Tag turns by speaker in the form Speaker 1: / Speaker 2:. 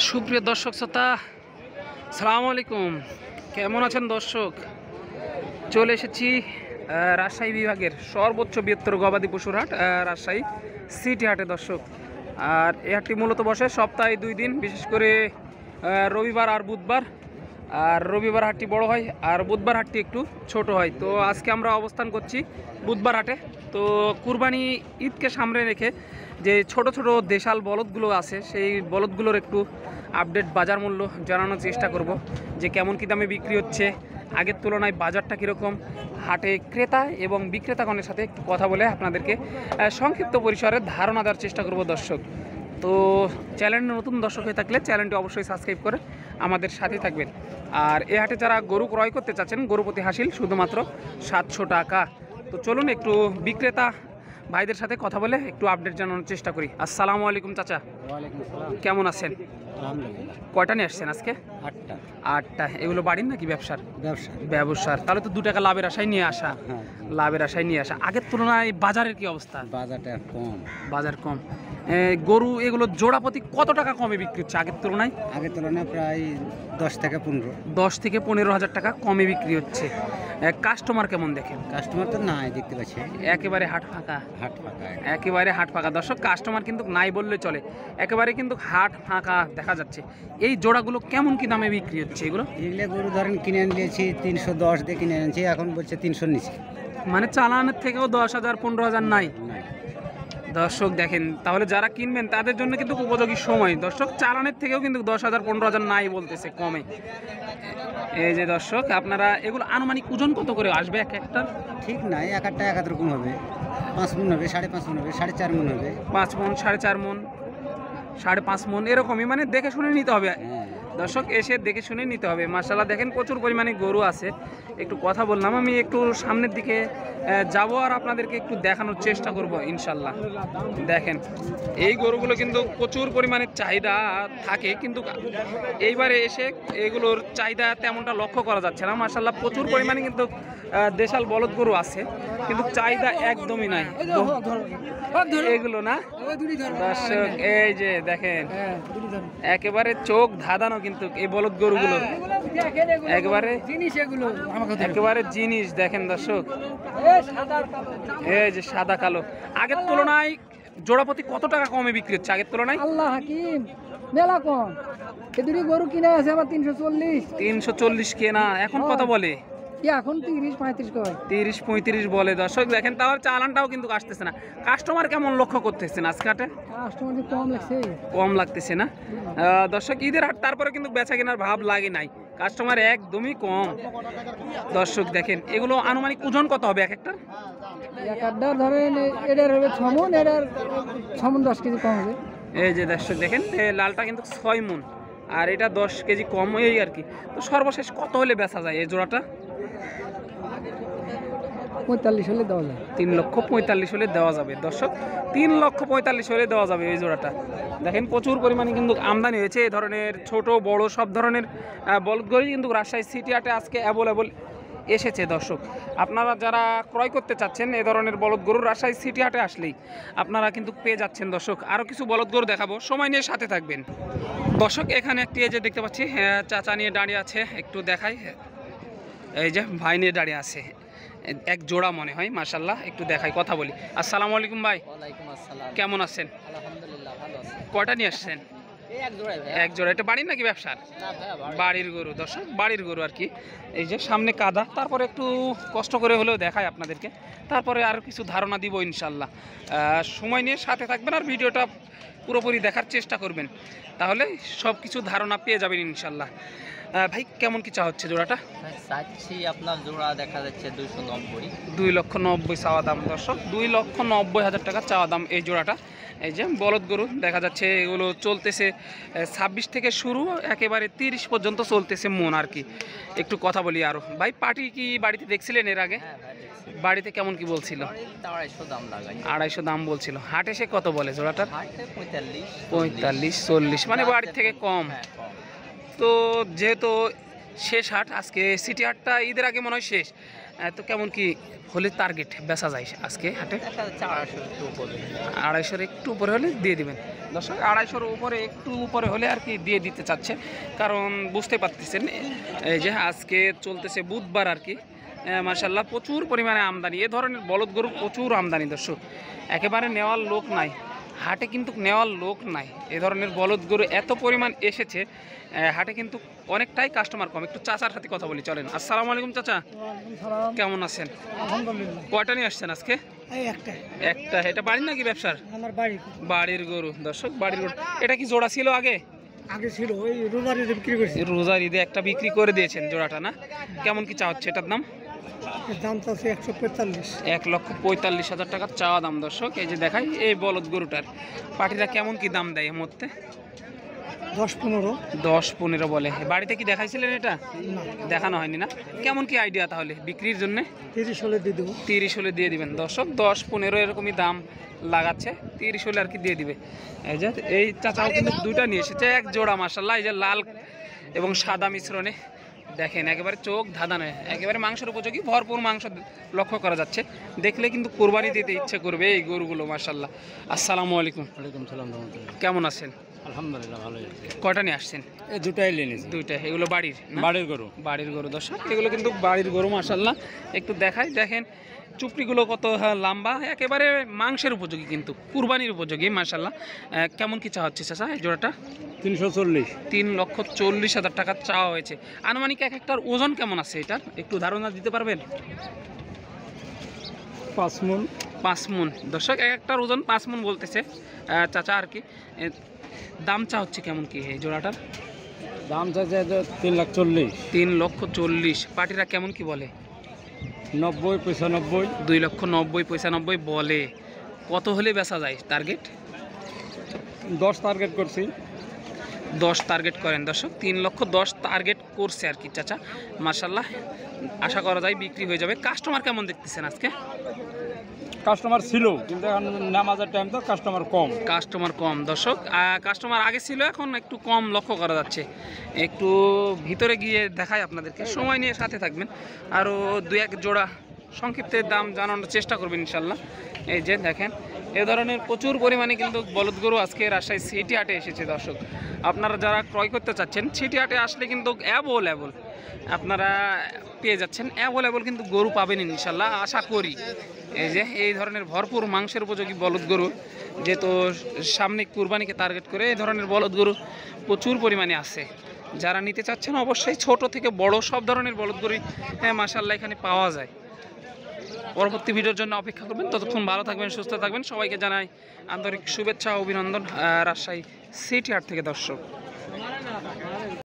Speaker 1: সুপ্রিয় দর্শক শ্রোতা, আসসালামু আলাইকুম। কেমন আছেন দর্শক? চলে এসেছি রাজশাহী বিভাগের সর্বোচ্চ বৃহত্তর গবাদি পশুর হাট রাজশাহী সিটি হাটে দর্শক। আর এই হাটটি মূলত বসে সপ্তাহে 2 দিন, বিশেষ করে রবিবার আর বুধবার। আর রবিবার হাটটি বড় হয় আর বুধবার হাটটি একটু ছোট হয়। তো আজকে আমরা অবস্থান করছি বুধবার হাটে। তো কুরবানি ঈদকে সামনে রেখে যে ছোট ছোট দেশাল বলদগুলো আছে, সেই বলদগুলোর একটু আপডেট বাজার মূল্য জানানোর চেষ্টা করব, যে কেমন কী দামে বিক্রি হচ্ছে, আগের তুলনায় বাজারটা কীরকম, হাটে ক্রেতা এবং বিক্রেতাগণের সাথে একটু কথা বলে আপনাদেরকে সংক্ষিপ্ত পরিসরে ধারণা দেওয়ার চেষ্টা করব দর্শক। তো চ্যানেলটি নতুন দর্শক হয়ে থাকলে চ্যানেলটি অবশ্যই সাবস্ক্রাইব করে আমাদের সাথে থাকবেন। আর এই হাটে যারা গরু ক্রয় করতে চাচ্ছেন, গরু প্রতি হাসিল শুধুমাত্র 700 টাকা। তো চলুন একটু বিক্রেতা ভাইদের সাথে কথা বলে একটু আপডেট জানানোর চেষ্টা করি। আসসালামু আলাইকুম চাচা।
Speaker 2: ওয়ালাইকুম আসসালাম।
Speaker 1: কেমন আছেন?
Speaker 2: আলহামদুলিল্লাহ।
Speaker 1: কয়টা নিয়ে আসছেন আজকে?
Speaker 2: 8টা।
Speaker 1: 8টা। এগুলো বাড়ির নাকি ব্যবসার?
Speaker 2: ব্যবসা।
Speaker 1: ব্যবসার। তাহলে তো 2 টাকা লাভের আশায় নিয়ে আসা।
Speaker 2: হ্যাঁ,
Speaker 1: লাভের আশায় নিয়ে আসা। আগের তুলনায় বাজারের কি অবস্থা?
Speaker 2: বাজারটা কম।
Speaker 1: বাজার কম। গরু এগুলো জোড়া প্রতি কত টাকা কমে বিক্রি হচ্ছে আগের তুলনায়?
Speaker 2: আগের তুলনায় প্রায় 10 থেকে 15।
Speaker 1: 10 থেকে 15,000 টাকা কমে বিক্রি হচ্ছে। কাস্টমার কেমন দেখেন?
Speaker 2: কাস্টমার তো নাই দেখতে পাচ্ছি।
Speaker 1: একেবারে হাট ফাঁকা।
Speaker 2: হাট ফাঁকা।
Speaker 1: একেবারে হাট ফাঁকা দর্শক, কাস্টমার কিন্তু নাই বললে চলে, একেবারে কিন্তু হাট ফাঁকা দেখা যাচ্ছে। এই জোড়াগুলো কেমন কি দামে বিক্রি হচ্ছে এগুলো?
Speaker 2: এগুলো গরু ধরেন কিনে নিয়েছি 310 দিয়ে কিনে এনেছি, এখন বলছে 300 নিচে।
Speaker 1: মানে চালানের থেকেও 10,000 15,000 নাই দর্শক। দেখেন তাহলে যারা কিনবেন তাদের জন্য কিন্তু উপযোগী সময় দর্শক। চালানের থেকেও কিন্তু 10,000 15,000 নাই বলতেছে কমে। এই যে দর্শক, আপনারা এগুলো আনুমানিক ওজন কত করে আসবে এক একটা?
Speaker 2: ঠিক নাই, এক একটা এক এক রকম হবে। 5 মণ হবে, 5.5 মণ হবে, 4.5 মণ হবে।
Speaker 1: 5 মণ, 4.5 মণ, 5.5 মণ এরকমই, মানে দেখে শুনে নিতে হবে
Speaker 2: হ্যাঁ।
Speaker 1: দর্শক, এসে দেখে শুনে নিতে হবে। মাশাআল্লাহ দেখেন প্রচুর পরিমাণে গরু আছে। একটু কথা বললাম, আমি একটু সামনের দিকে যাব আর আপনাদেরকে একটু দেখানোর চেষ্টা করব ইনশাল্লাহ। দেখেন এই গরুগুলো কিন্তু প্রচুর পরিমাণে চাহিদা থাকে, কিন্তু এইবারে এসে এগুলোর চাহিদা তেমনটা লক্ষ্য করা যাচ্ছে না। মাশাআল্লাহ প্রচুর পরিমাণে কিন্তু দেশাল বলদ গরু আছে, কিন্তু চাহিদা একদমই নাই এগুলো না দর্শক। এই যে দেখেন একেবারে চোখ ধাঁধানো কিন্তু এই বলদ গরুগুলো, একেবারে একেবারে জিনিস। দেখেন দর্শক এই যে সাদা কালো। আগের তুলনায় জোড়াপতি কত টাকা কমে বিক্রি হচ্ছে আগের তুলনায়?
Speaker 3: আল্লাহ হাকিম, মেলা কম। এদুরি গরু কিনে আছে আবার 340।
Speaker 1: 340 কেনা, এখন কত বলে?
Speaker 3: কি এখন 30-35 কয়।
Speaker 1: 30-35 বলে দর্শক। দেখেন তাও চালানটাও কিন্তু আসতেছে না। কাস্টমার কেমন লক্ষ্য করতেছেন আজকে হাটে?
Speaker 3: কাস্টমার কম লাগছে।
Speaker 1: কম লাগতেছে না দর্শক। ঈদের হাট তারপরে কিন্তু বেচা কেনার ভাব লাগে নাই, কাস্টমার একদমই কম দর্শক। দেখেন এগুলো আনুমানিক ওজন কত হবে এক একটা?
Speaker 3: এক আড্ডা ধরেন এটার হবে 6 মণ, এটার 6 মণ 10 কেজি কম হবে।
Speaker 1: এই যে দর্শক দেখেন লালটা কিন্তু 6 মণ আর এটা 10 কেজি কম, এই আর কি। তো সর্বশেষ কত হলে বেচা যায় এই জোড়াটা?
Speaker 3: 45 হলে দেওয়া যায়।
Speaker 1: 3,45,000 হলে দেওয়া যাবে দর্শক। 3,45,000 হলে দেওয়া যাবে এই জোড়াটা। দেখেন প্রচুর পরিমাণে কিন্তু আমদানি হয়েছে এই ধরনের ছোট বড় সব ধরনের বলদ গরু কিন্তু রাজশাহী সিটি হাটে আজকে অ্যাভেলেবল এসেছে দর্শক। আপনারা যারা ক্রয় করতে চাচ্ছেন এই ধরনের বলদ গরু, রাজশাহী সিটি হাটে আসলেই আপনারা কিন্তু পেয়ে যাচ্ছেন দর্শক। আরও কিছু বলদ গরু দেখাবো, সময় নিয়ে সাথে থাকবেন দর্শক। এখানে একটি এই যে দেখতে পাচ্ছি চাচা নিয়ে দাঁড়িয়ে আছে, একটু দেখাই। এই যে ভাই নিয়ে দাঁড়িয়ে আছে, এক জোড়া মনে হয় মাশাআল্লাহ। একটু দেখাই, কথা বলি। আসসালামু আলাইকুম ভাই।
Speaker 3: ওয়ালাইকুম আসসালাম।
Speaker 1: কেমন আছেন?
Speaker 3: আলহামদুলিল্লাহ ভালো আছি।
Speaker 1: কয়টা নিয়ে আসছেন?
Speaker 3: এই এক জোড়াই ভাই।
Speaker 1: এক জোড়া। এটা বাড়ির নাকি ব্যবসার?
Speaker 3: না ভাই,
Speaker 1: বাড়ির গরু দর্শক, বাড়ির গরু আর কি। এই যে সামনে কাদা, তারপরে একটু কষ্ট করে হলেও দেখায় আপনাদেরকে, তারপরে আর কিছু ধারণা দিব ইনশাল্লাহ। সময় নিয়ে সাথে থাকবেন আর ভিডিওটা পুরোপুরি দেখার চেষ্টা করবেন, তাহলে সব কিছু ধারণা পেয়ে যাবেন ইনশাল্লাহ। ভাই কেমন কি চা হচ্ছে জোড়াটা?
Speaker 3: চাচ্ছি আপনার জোড়া দেখা যাচ্ছে 290।
Speaker 1: 2,90,000 চাওয়া দাম দর্শক। 2,90,000 টাকা চাওয়া দাম এই জোড়াটা। এই যে বলদ গরু দেখা যাচ্ছে, এগুলো চলতেছে 26 থেকে শুরু, একেবারে 30 পর্যন্ত চলতেছে মন আর কি। একটু কথা বলি আরও। ভাই পাটি কি বাড়িতে দেখছিলেন এর আগে? বাড়িতে কেমন কি বলছিল?
Speaker 3: 250 দাম লাগাই।
Speaker 1: 250 দাম বলছিল। হাটে সে কত বলে জোড়াটার?
Speaker 3: 45-40,
Speaker 1: মানে বাড়ির থেকে কম। তো যেহেতু শেষ হাট আজকে, সিটি হাটটা ঈদের আগে মনে হয় শেষ, তো কেমন কি হলে টার্গেট বেচা যায় আজকে হাটে? 250-এর একটু উপরে হলে দিয়ে দিবেন দর্শক। 250-এর উপরে একটু উপরে হলে আর কি দিয়ে দিতে চাচ্ছে, কারণ বুঝতে পারতেছেন এই যে আজকে চলতেছে বুধবার আর কি। মাশাআল্লাহ প্রচুর পরিমাণে আমদানি, এ ধরনের বলদ গরুর প্রচুর আমদানি দর্শক। একেবারে নেওয়ার লোক নাই হাটে, কিন্তু নেওয়ার লোক নাই। এ ধরনের বলদ গরু এত পরিমাণ এসেছে হাটে, কিন্তু অনেকটাই কাস্টমার কম। একটু চাচার সাথে কথা বলি চলেন। আসসালামু আলাইকুম চাচা, কেমন আছেন?
Speaker 3: আলহামদুলিল্লাহ।
Speaker 1: কয়টা নিয়ে আসছেন আজকে? একটা। এটা বাড়ির নাকি ব্যবসার?
Speaker 3: আমার বাড়ি
Speaker 1: বাড়ির গরু দর্শক, বাড়ির গরু। এটা কি জোড়া ছিল আগে?
Speaker 3: আগে ছিল, ওই রোজার ঈদে বিক্রি করছি।
Speaker 1: রোজার ঈদে একটা বিক্রি করে দিয়েছেন জোড়াটা না? কেমন কি চা হচ্ছে এটার দাম?
Speaker 3: দাম তো আছে 145।
Speaker 1: 1,45,000 টাকা চাওয়া দাম দর্শক। এই যে দেখাই এই বলদ গরুটার, পাটিরা কেমন কি দাম দেয় এর মধ্যে?
Speaker 3: 10-15।
Speaker 1: 10-15 বলে। বাড়িতে কি দেখাইছিলেন এটা? দেখানো হয়নি না? কেমন কি আইডিয়া তাহলে বিক্রির জন্য?
Speaker 3: 30 হলে দিয়ে দেবো।
Speaker 1: 30 হলে দিয়ে দিবেন দর্শক। 10-15 এরকমই দাম লাগাচ্ছে, 30 হলে আর কি দিয়ে দিবে। এই যে এই চাচাও কিন্তু দুইটা নিয়ে এসেছে, এক জোড়া মাশাআল্লাহ। এই যে লাল এবং সাদা মিশ্রণে দেখেন, একেবারে চোখ ধাঁধানো, একেবারে মাংসের উপযোগী, ভরপুর মাংস লক্ষ্য করা যাচ্ছে। দেখলে কিন্তু কোরবানি দিতে ইচ্ছে করবে এই গরুগুলো মাশাআল্লাহ। আসসালামু আলাইকুম।
Speaker 2: ওয়ালাইকুম সালাম রহমতুল্লাহ।
Speaker 1: কেমন আছেন?
Speaker 2: আলহামদুলিল্লাহ ভালোই আছে।
Speaker 1: কয়টা নিয়ে আসছেন?
Speaker 2: এই দুটাই নিয়েছি।
Speaker 1: দুইটা। এগুলো বাড়ির না?
Speaker 2: বাড়ির গরু।
Speaker 1: বাড়ির গরু দর্শক, এগুলো কিন্তু বাড়ির গরু মাশাআল্লাহ। একটু দেখাই, দেখেন চুপড়িগুলো কত লম্বা, একেবারে মাংসের উপযোগী, কিন্তু কুরবানির উপযোগী মাশাআল্লাহ। কেমন কি চা হচ্ছে চাচা এই জোড়াটা?
Speaker 2: 340।
Speaker 1: 3,40,000 টাকা চাওয়া হয়েছে। আনুমানিক এক একটার ওজন কেমন আছে এটার একটু ধারণা দিতে পারবেন?
Speaker 2: 5 মণ।
Speaker 1: 5 মণ দর্শক, এক একটার ওজন 5 মণ বলতেছে চাচা আর কি। দাম চা হচ্ছে কেমন কি এই জোড়াটার?
Speaker 2: দাম চাইছে 340,000।
Speaker 1: 3,40,000। পার্টিরা কেমন কি বলে?
Speaker 2: 90, 95।
Speaker 1: 2,90,000-95,000 বলে। কত হলে বেচা যায় টার্গেট?
Speaker 2: 10 টার্গেট করছি।
Speaker 1: 10 টার্গেট করেন দর্শক। 3,10,000 টার্গেট করছে আর কি চাচা মাশাআল্লাহ। আশা করা যায় বিক্রি হয়ে যাবে। কাস্টমার কেমন দেখতেছেন আজকে?
Speaker 2: কাস্টমার ছিল, কিন্তু এখন নামাজের টাইম তো কাস্টমার কম।
Speaker 1: কাস্টমার কম দর্শক। কাস্টমার আগে ছিল, এখন একটু কম লক্ষ্য করা যাচ্ছে। একটু ভিতরে গিয়ে দেখাই আপনাদেরকে, সময় নিয়ে সাথে থাকবেন। আরও 2-1 জোড়া সংক্ষিপ্তে দাম জানানোর চেষ্টা করবেন ইনশাল্লাহ। এই যে দেখেন, এ ধরনের প্রচুর পরিমাণে কিন্তু বলদ গরু আজকে রাজশাহী সিটি হাটে এসেছে দর্শক। আপনারা যারা ক্রয় করতে চাচ্ছেন সিটি হাটে আসলে কিন্তু অ্যাভেলেবল আপনারা পেয়ে যাচ্ছেন, অ্যাভেলেবল কিন্তু গরু পাবেন ইনশাল্লাহ আশা করি। এই যে এই ধরনের ভরপুর মাংসের উপযোগী বলদ গরু, যেহেতু সামনে কুরবানিকে টার্গেট করে এই ধরনের বলদ গরু প্রচুর পরিমাণে আছে। যারা নিতে চাচ্ছেন অবশ্যই ছোট থেকে বড় সব ধরনের বলদ গরুই মাশাআল্লাহ এখানে পাওয়া যায়। পরবর্তী ভিডিওর জন্য অপেক্ষা করবেন। ততক্ষণ ভালো থাকবেন, সুস্থ থাকবেন। সবাইকে জানাই আন্তরিক শুভেচ্ছা ও অভিনন্দন রাজশাহী সিটি হাট থেকে দর্শক।